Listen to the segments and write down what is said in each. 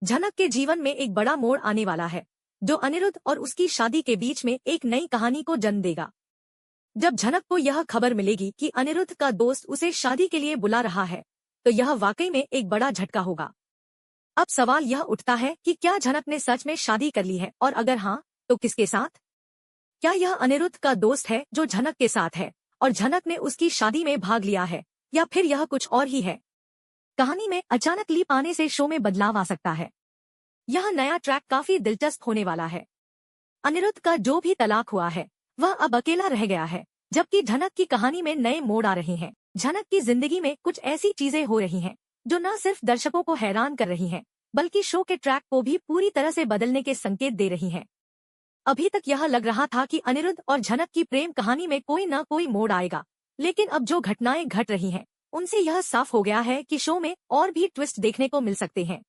झनक के जीवन में एक बड़ा मोड़ आने वाला है, जो अनिरुद्ध और उसकी शादी के बीच में एक नई कहानी को जन्म देगा। जब झनक को यह खबर मिलेगी कि अनिरुद्ध का दोस्त उसे शादी के लिए बुला रहा है, तो यह वाकई में एक बड़ा झटका होगा। अब सवाल यह उठता है कि क्या झनक ने सच में शादी कर ली है, और अगर हाँ, तो किसके साथ? क्या यह अनिरुद्ध का दोस्त है जो झनक के साथ है, और झनक ने उसकी शादी में भाग लिया है, या फिर यह कुछ और ही है? कहानी में अचानक लीप आने से शो में बदलाव आ सकता है। यह नया ट्रैक काफी दिलचस्प होने वाला है। अनिरुद्ध का जो भी तलाक हुआ है, वह अब अकेला रह गया है, जबकि झनक की कहानी में नए मोड़ आ रहे हैं। झनक की जिंदगी में कुछ ऐसी चीजें हो रही हैं, जो न सिर्फ दर्शकों को हैरान कर रही हैं, बल्कि शो के ट्रैक को भी पूरी तरह से बदलने के संकेत दे रही हैं। अभी तक यह लग रहा था कि अनिरुद्ध और झनक की प्रेम कहानी में कोई न कोई मोड़ आएगा, लेकिन अब जो घटनाएं घट रही हैं, उनसे यह साफ हो गया है कि शो में और भी ट्विस्ट देखने को मिल सकते हैं।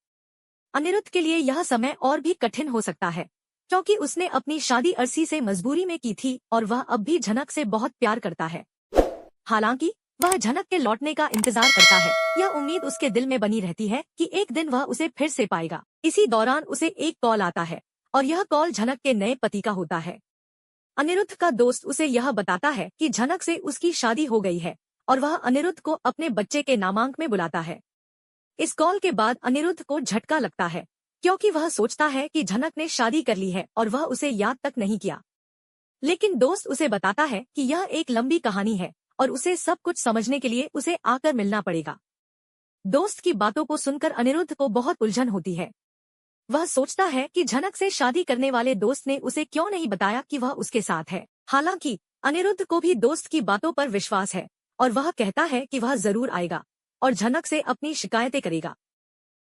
अनिरुद्ध के लिए यह समय और भी कठिन हो सकता है, क्योंकि उसने अपनी शादी अर्सी से मजबूरी में की थी और वह अब भी झनक से बहुत प्यार करता है। हालांकि वह झनक के लौटने का इंतजार करता है। यह उम्मीद उसके दिल में बनी रहती है कि एक दिन वह उसे फिर से पाएगा। इसी दौरान उसे एक कॉल आता है, और यह कॉल झनक के नए पति का होता है। अनिरुद्ध का दोस्त उसे यह बताता है कि झनक से उसकी शादी हो गई है, और वह अनिरुद्ध को अपने बच्चे के नामांक में बुलाता है। इस कॉल के बाद अनिरुद्ध को झटका लगता है, क्योंकि वह सोचता है कि झनक ने शादी कर ली है और वह उसे याद तक नहीं किया। लेकिन दोस्त उसे बताता है कि यह एक लंबी कहानी है और उसे सब कुछ समझने के लिए उसे आकर मिलना पड़ेगा। दोस्त की बातों को सुनकर अनिरुद्ध को बहुत उलझन होती है। वह सोचता है कि झनक से शादी करने वाले दोस्त ने उसे क्यों नहीं बताया कि वह उसके साथ है। हालांकि अनिरुद्ध को भी दोस्त की बातों पर विश्वास है, और वह कहता है कि वह जरूर आएगा और झनक से अपनी शिकायतें करेगा।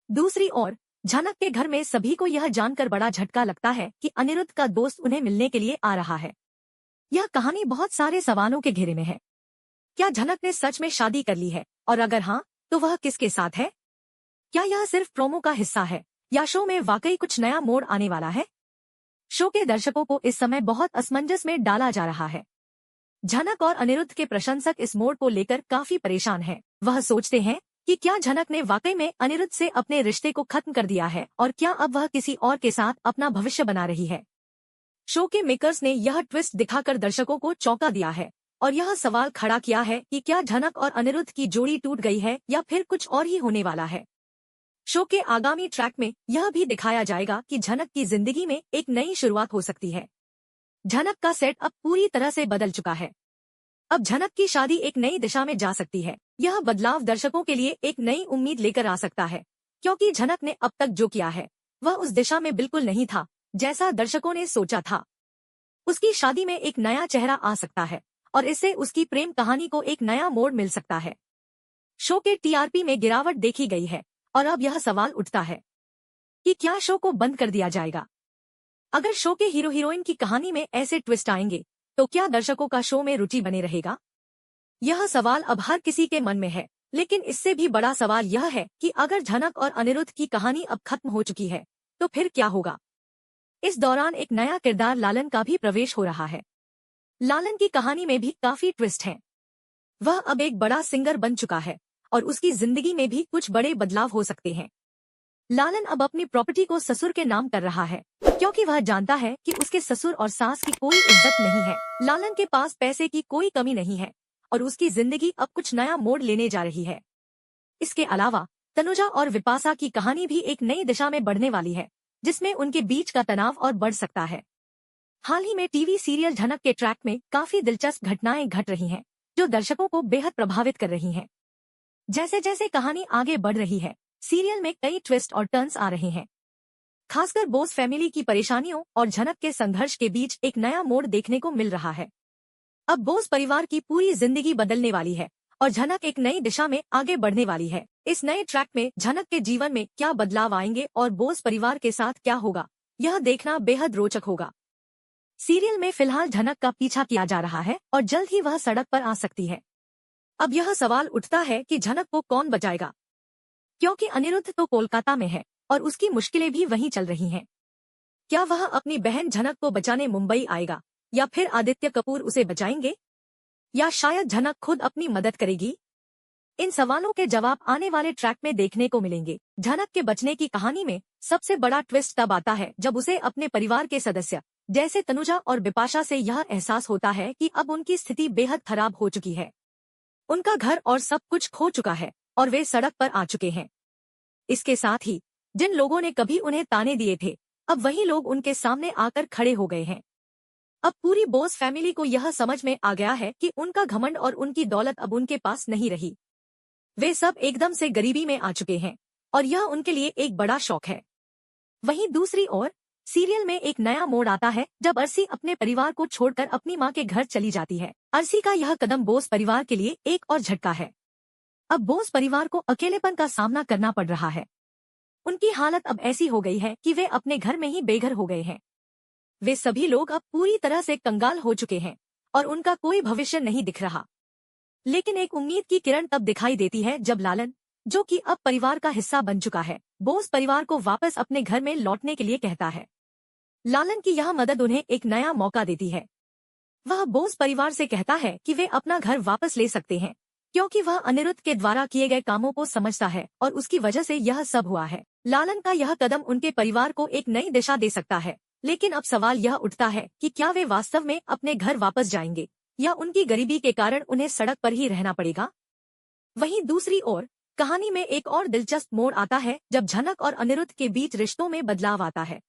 दूसरी ओर झनक के घर में सभी को यह जानकर बड़ा झटका लगता है कि अनिरुद्ध का दोस्त उन्हें मिलने के लिए आ रहा है। यह कहानी बहुत सारे सवालों के घेरे में है। क्या झनक ने सच में शादी कर ली है, और अगर हाँ, तो वह किसके साथ है? क्या यह सिर्फ प्रोमो का हिस्सा है, या शो में वाकई कुछ नया मोड़ आने वाला है? शो के दर्शकों को इस समय बहुत असमंजस में डाला जा रहा है। झनक और अनिरुद्ध के प्रशंसक इस मोड़ को लेकर काफी परेशान हैं। वह सोचते हैं कि क्या झनक ने वाकई में अनिरुद्ध से अपने रिश्ते को खत्म कर दिया है, और क्या अब वह किसी और के साथ अपना भविष्य बना रही है। शो के मेकर्स ने यह ट्विस्ट दिखाकर दर्शकों को चौंका दिया है, और यह सवाल खड़ा किया है कि क्या झनक और अनिरुद्ध की जोड़ी टूट गई है, या फिर कुछ और ही होने वाला है। शो के आगामी ट्रैक में यह भी दिखाया जाएगा कि झनक की जिंदगी में एक नई शुरुआत हो सकती है। झनक का सेट अब पूरी तरह से बदल चुका है। अब झनक की शादी एक नई दिशा में जा सकती है। यह बदलाव दर्शकों के लिए एक नई उम्मीद लेकर आ सकता है, क्योंकि झनक ने अब तक जो किया है, वह उस दिशा में बिल्कुल नहीं था जैसा दर्शकों ने सोचा था। उसकी शादी में एक नया चेहरा आ सकता है, और इससे उसकी प्रेम कहानी को एक नया मोड़ मिल सकता है। शो के टीआरपी में गिरावट देखी गई है, और अब यह सवाल उठता है कि क्या शो को बंद कर दिया जाएगा। अगर शो के हीरो हीरोइन की कहानी में ऐसे ट्विस्ट आएंगे, तो क्या दर्शकों का शो में रुचि बने रहेगा? यह सवाल अब हर किसी के मन में है। लेकिन इससे भी बड़ा सवाल यह है कि अगर झनक और अनिरुद्ध की कहानी अब खत्म हो चुकी है, तो फिर क्या होगा? इस दौरान एक नया किरदार लालन का भी प्रवेश हो रहा है। लालन की कहानी में भी काफी ट्विस्ट हैं। वह अब एक बड़ा सिंगर बन चुका है, और उसकी जिंदगी में भी कुछ बड़े बदलाव हो सकते हैं। लालन अब अपनी प्रॉपर्टी को ससुर के नाम कर रहा है, क्योंकि वह जानता है कि उसके ससुर और सास की कोई इज्जत नहीं है। लालन के पास पैसे की कोई कमी नहीं है, और उसकी जिंदगी अब कुछ नया मोड़ लेने जा रही है। इसके अलावा तनुजा और विपाशा की कहानी भी एक नई दिशा में बढ़ने वाली है, जिसमें उनके बीच का तनाव और बढ़ सकता है। हाल ही में टीवी सीरियल झनक के ट्रैक में काफी दिलचस्प घटनाएं घट रही हैं, जो दर्शकों को बेहद प्रभावित कर रही हैं। जैसे जैसे कहानी आगे बढ़ रही है, सीरियल में कई ट्विस्ट और टर्न्स आ रहे हैं। खासकर बोस फैमिली की परेशानियों और झनक के संघर्ष के बीच एक नया मोड़ देखने को मिल रहा है। अब बोस परिवार की पूरी जिंदगी बदलने वाली है, और झनक एक नई दिशा में आगे बढ़ने वाली है। इस नए ट्रैक में झनक के जीवन में क्या बदलाव आएंगे और बोस परिवार के साथ क्या होगा, यह देखना बेहद रोचक होगा। सीरियल में फिलहाल झनक का पीछा किया जा रहा है, और जल्द ही वह सड़क पर आ सकती है। अब यह सवाल उठता है कि झनक को कौन बचाएगा, क्योंकि अनिरुद्ध तो कोलकाता में है और उसकी मुश्किलें भी वहीं चल रही हैं। क्या वह अपनी बहन झनक को बचाने मुंबई आएगा, या फिर आदित्य कपूर उसे बचाएंगे, या शायद झनक खुद अपनी मदद करेगी? इन सवालों के जवाब आने वाले ट्रैक में देखने को मिलेंगे। झनक के बचने की कहानी में सबसे बड़ा ट्विस्ट तब आता है जब उसे अपने परिवार के सदस्य जैसे तनुजा और बिपाशा से यह एहसास होता है कि अब उनकी स्थिति बेहद खराब हो चुकी है। उनका घर और सब कुछ खो चुका है और वे सड़क पर आ चुके हैं। इसके साथ ही जिन लोगों ने कभी उन्हें ताने दिए थे, अब वही लोग उनके सामने आकर खड़े हो गए हैं। अब पूरी बोस फैमिली को यह समझ में आ गया है कि उनका घमंड और उनकी दौलत अब उनके पास नहीं रही। वे सब एकदम से गरीबी में आ चुके हैं और यह उनके लिए एक बड़ा शौक है। वहीं दूसरी ओर सीरियल में एक नया मोड़ आता है जब अर्सी अपने परिवार को छोड़कर अपनी मां के घर चली जाती है। अर्सी का यह कदम बोस परिवार के लिए एक और झटका है। अब बोस परिवार को अकेलेपन का सामना करना पड़ रहा है। उनकी हालत अब ऐसी हो गई है कि वे अपने घर में ही बेघर हो गए हैं। वे सभी लोग अब पूरी तरह से कंगाल हो चुके हैं और उनका कोई भविष्य नहीं दिख रहा। लेकिन एक उम्मीद की किरण तब दिखाई देती है जब लालन, जो कि अब परिवार का हिस्सा बन चुका है, बोस परिवार को वापस अपने घर में लौटने के लिए कहता है। लालन की यह मदद उन्हें एक नया मौका देती है। वह बोस परिवार से कहता है कि वे अपना घर वापस ले सकते हैं क्योंकि वह अनिरुद्ध के द्वारा किए गए कामों को समझता है और उसकी वजह से यह सब हुआ है। लालन का यह कदम उनके परिवार को एक नई दिशा दे सकता है, लेकिन अब सवाल यह उठता है कि क्या वे वास्तव में अपने घर वापस जाएंगे या उनकी गरीबी के कारण उन्हें सड़क पर ही रहना पड़ेगा। वहीं दूसरी ओर कहानी में एक और दिलचस्प मोड़ आता है जब झनक और अनिरुद्ध के बीच रिश्तों में बदलाव आता है।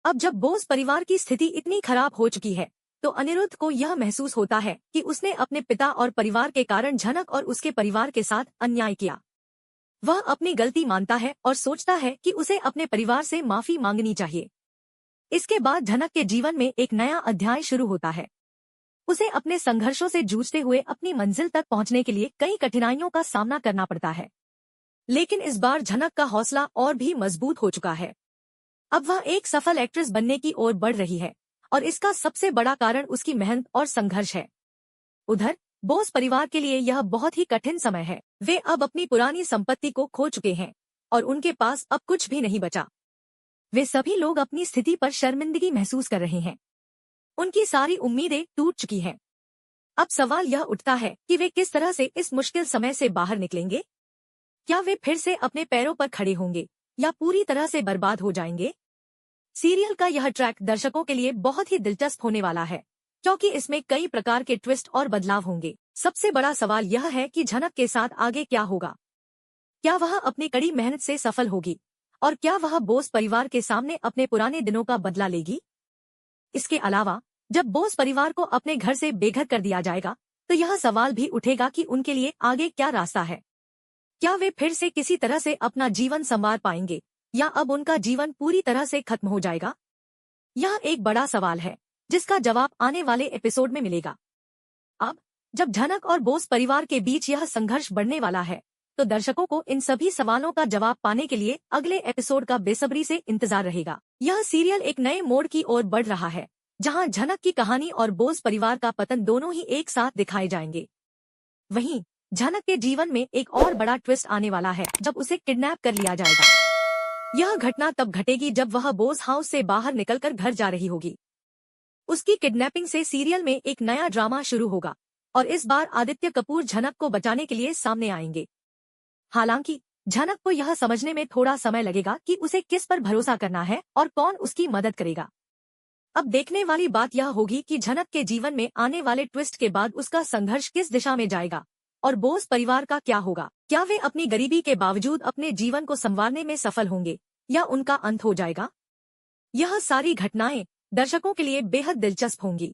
अब जब बोस परिवार की स्थिति इतनी खराब हो चुकी है तो अनिरुद्ध को यह महसूस होता है कि उसने अपने पिता और परिवार के कारण झनक और उसके परिवार के साथ अन्याय किया। वह अपनी गलती मानता है और सोचता है कि उसे अपने परिवार से माफी मांगनी चाहिए। इसके बाद झनक के जीवन में एक नया अध्याय शुरू होता है। उसे अपने संघर्षों से जूझते हुए अपनी मंजिल तक पहुंचने के लिए कई कठिनाइयों का सामना करना पड़ता है। लेकिन इस बार झनक का हौसला और भी मजबूत हो चुका है। अब वह एक सफल एक्ट्रेस बनने की ओर बढ़ रही है और इसका सबसे बड़ा कारण उसकी मेहनत और संघर्ष है। उधर बोस परिवार के लिए यह बहुत ही कठिन समय है। वे अब अपनी पुरानी संपत्ति को खो चुके हैं और उनके पास अब कुछ भी नहीं बचा। वे सभी लोग अपनी स्थिति पर शर्मिंदगी महसूस कर रहे हैं। उनकी सारी उम्मीदें टूट चुकी हैं। अब सवाल यह उठता है कि वे किस तरह से इस मुश्किल समय से बाहर निकलेंगे। क्या वे फिर से अपने पैरों पर खड़े होंगे या पूरी तरह से बर्बाद हो जाएंगे। सीरियल का यह ट्रैक दर्शकों के लिए बहुत ही दिलचस्प होने वाला है क्योंकि इसमें कई प्रकार के ट्विस्ट और बदलाव होंगे। सबसे बड़ा सवाल यह है कि झनक के साथ आगे क्या होगा। क्या वह अपनी कड़ी मेहनत से सफल होगी और क्या वह बोस परिवार के सामने अपने पुराने दिनों का बदला लेगी। इसके अलावा जब बोस परिवार को अपने घर से बेघर कर दिया जाएगा तो यह सवाल भी उठेगा कि उनके लिए आगे क्या रास्ता है। क्या वे फिर से किसी तरह से अपना जीवन संवार पाएंगे या अब उनका जीवन पूरी तरह से खत्म हो जाएगा। यह एक बड़ा सवाल है जिसका जवाब आने वाले एपिसोड में मिलेगा। अब जब झनक और बोस परिवार के बीच यह संघर्ष बढ़ने वाला है तो दर्शकों को इन सभी सवालों का जवाब पाने के लिए अगले एपिसोड का बेसब्री से इंतजार रहेगा। यह सीरियल एक नए मोड़ की ओर बढ़ रहा है जहां झनक की कहानी और बोस परिवार का पतन दोनों ही एक साथ दिखाए जाएंगे। वहीं झनक के जीवन में एक और बड़ा ट्विस्ट आने वाला है जब उसे किडनैप कर लिया जाएगा। यह घटना तब घटेगी जब वह बोस हाउस से बाहर निकलकर घर जा रही होगी। उसकी किडनैपिंग से सीरियल में एक नया ड्रामा शुरू होगा और इस बार आदित्य कपूर झनक को बचाने के लिए सामने आएंगे। हालांकि झनक को यह समझने में थोड़ा समय लगेगा कि उसे किस पर भरोसा करना है और कौन उसकी मदद करेगा। अब देखने वाली बात यह होगी कि झनक के जीवन में आने वाले ट्विस्ट के बाद उसका संघर्ष किस दिशा में जाएगा और बोस परिवार का क्या होगा। क्या वे अपनी गरीबी के बावजूद अपने जीवन को संवारने में सफल होंगे या उनका अंत हो जाएगा। यह सारी घटनाएं दर्शकों के लिए बेहद दिलचस्प होंगी।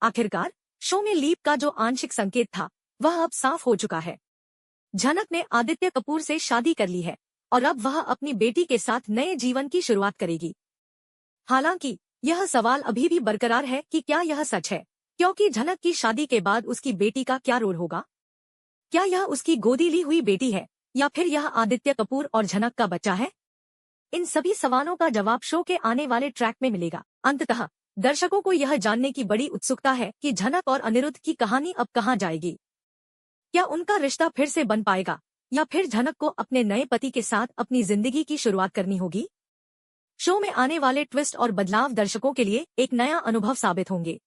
आखिरकार शो में लीप का जो आंशिक संकेत था वह अब साफ हो चुका है। झनक ने आदित्य कपूर से शादी कर ली है और अब वह अपनी बेटी के साथ नए जीवन की शुरुआत करेगी। हालांकि यह सवाल अभी भी बरकरार है कि क्या यह सच है, क्योंकि झनक की शादी के बाद उसकी बेटी का क्या रोल होगा। क्या यह उसकी गोदी ली हुई बेटी है या फिर यह आदित्य कपूर और झनक का बच्चा है। इन सभी सवालों का जवाब शो के आने वाले ट्रैक में मिलेगा। अंततः दर्शकों को यह जानने की बड़ी उत्सुकता है कि झनक और अनिरुद्ध की कहानी अब कहां जाएगी। क्या उनका रिश्ता फिर से बन पाएगा या फिर झनक को अपने नए पति के साथ अपनी जिंदगी की शुरुआत करनी होगी। शो में आने वाले ट्विस्ट और बदलाव दर्शकों के लिए एक नया अनुभव साबित होंगे।